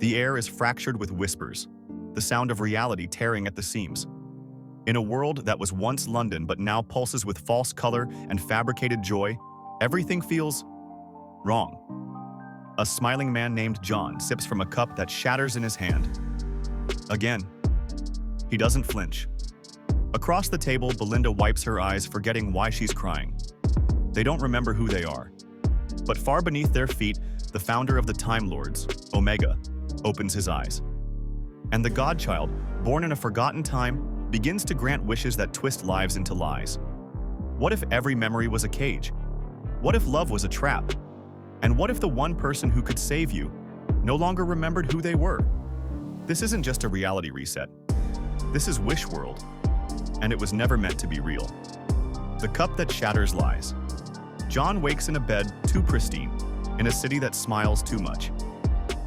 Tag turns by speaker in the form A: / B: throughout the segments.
A: The air is fractured with whispers, the sound of reality tearing at the seams. In a world that was once London but now pulses with false color and fabricated joy, everything feels wrong. A smiling man named John sips from a cup that shatters in his hand. Again, he doesn't flinch. Across the table, Belinda wipes her eyes, forgetting why she's crying. They don't remember who they are. But far beneath their feet, the founder of the Time Lords, Omega, opens his eyes. And the godchild, born in a forgotten time, begins to grant wishes that twist lives into lies. What if every memory was a cage? What if love was a trap? And what if the one person who could save you no longer remembered who they were? This isn't just a reality reset. This is Wish World, and it was never meant to be real. The cup that shatters lies. John wakes in a bed too pristine, in a city that smiles too much.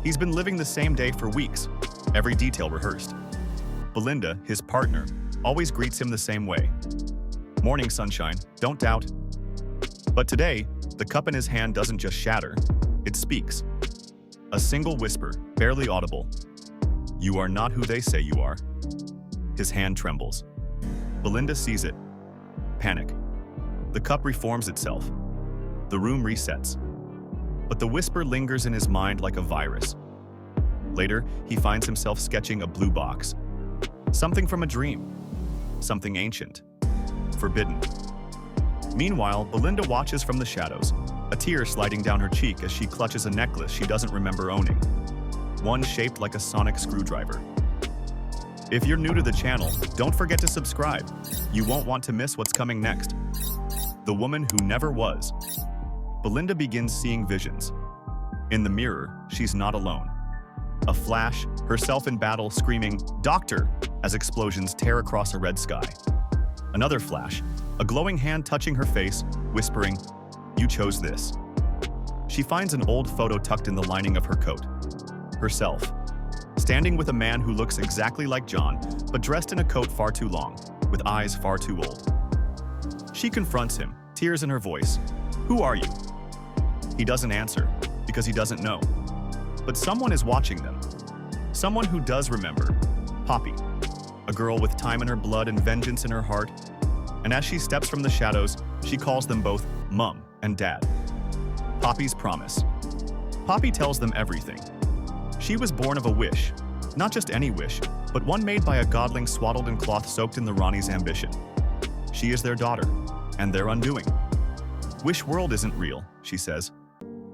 A: He's been living the same day for weeks, every detail rehearsed. Belinda, his partner, always greets him the same way. Morning, sunshine, don't doubt. But today, the cup in his hand doesn't just shatter, it speaks. A single whisper, barely audible. You are not who they say you are. His hand trembles. Belinda sees it. Panic. The cup reforms itself. The room resets. But the whisper lingers in his mind like a virus. Later, he finds himself sketching a blue box. Something from a dream. Something ancient. Forbidden. Meanwhile, Belinda watches from the shadows, a tear sliding down her cheek as she clutches a necklace she doesn't remember owning. One shaped like a sonic screwdriver. If you're new to the channel, don't forget to subscribe. You won't want to miss what's coming next. The woman who never was. Belinda begins seeing visions. In the mirror, she's not alone. A flash, herself in battle, screaming, "Doctor!" as explosions tear across a red sky. Another flash, a glowing hand touching her face, whispering, "You chose this." She finds an old photo tucked in the lining of her coat. Herself, standing with a man who looks exactly like John, but dressed in a coat far too long, with eyes far too old. She confronts him, tears in her voice. "Who are you?" He doesn't answer, because he doesn't know. But someone is watching them. Someone who does remember. Poppy. A girl with time in her blood and vengeance in her heart. And as she steps from the shadows, she calls them both Mum and Dad. Poppy's promise. Poppy tells them everything. She was born of a wish. Not just any wish, but one made by a godling swaddled in cloth soaked in the Rani's ambition. She is their daughter, and their undoing. Wish World isn't real, she says.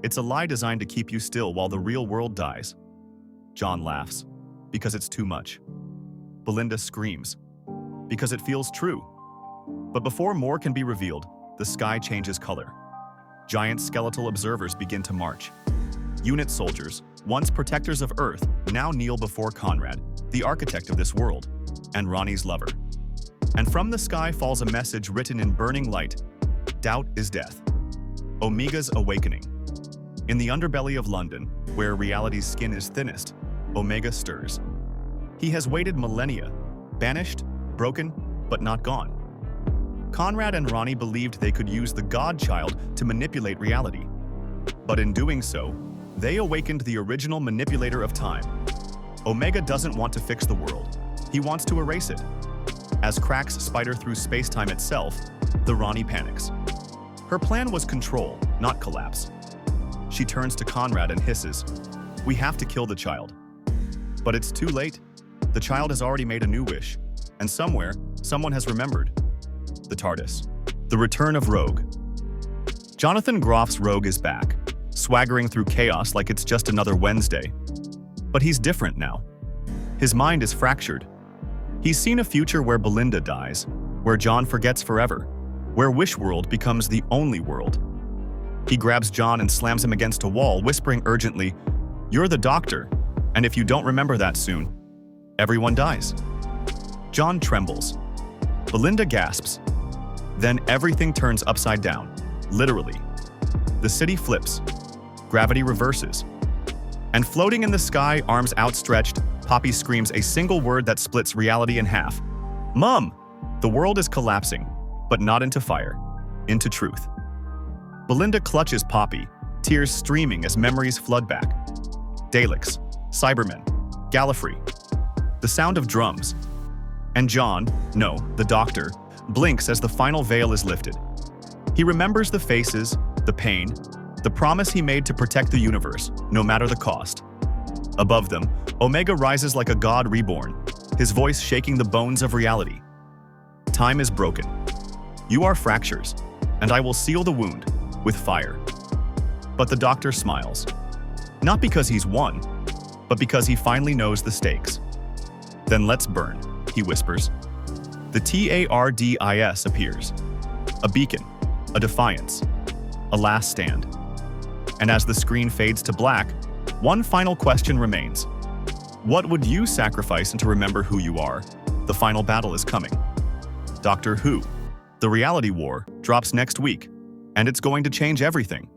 A: It's a lie designed to keep you still while the real world dies. John laughs, because it's too much. Belinda screams, because it feels true. But before more can be revealed, the sky changes color. Giant skeletal observers begin to march. Unit soldiers, once protectors of Earth, now kneel before Conrad, the architect of this world, and Rani's lover. And from the sky falls a message written in burning light. Doubt is death. Omega's awakening. In the underbelly of London, where reality's skin is thinnest, Omega stirs. He has waited millennia, banished, broken, but not gone. Conrad and Rani believed they could use the godchild to manipulate reality. But in doing so, they awakened the original manipulator of time. Omega doesn't want to fix the world. He wants to erase it. As cracks spider through space-time itself, the Rani panics. Her plan was control, not collapse. She turns to Conrad and hisses, "We have to kill the child." But it's too late. The child has already made a new wish, and somewhere, someone has remembered. The TARDIS. The return of Rogue. Jonathan Groff's Rogue is back, swaggering through chaos like it's just another Wednesday. But he's different now. His mind is fractured. He's seen a future where Belinda dies, where John forgets forever, where Wish World becomes the only world. He grabs John and slams him against a wall, whispering urgently, "You're the doctor, and if you don't remember that soon, everyone dies." John trembles. Belinda gasps. Then everything turns upside down, literally. The city flips. Gravity reverses. And floating in the sky, arms outstretched, Poppy screams a single word that splits reality in half. "Mum!" The world is collapsing, but not into fire, into truth. Belinda clutches Poppy, tears streaming as memories flood back. Daleks, Cybermen, Gallifrey, the sound of drums. And John, no, the Doctor, blinks as the final veil is lifted. He remembers the faces, the pain, the promise he made to protect the universe, no matter the cost. Above them, Omega rises like a god reborn, his voice shaking the bones of reality. Time is broken. You are fractures, and I will seal the wound with fire. But the Doctor smiles. Not because he's won, but because he finally knows the stakes. Then let's burn, he whispers. The TARDIS appears. A beacon, a defiance, a last stand. And as the screen fades to black, one final question remains. What would you sacrifice to remember who you are? The final battle is coming. Doctor Who, The Reality War, drops next week, and it's going to change everything.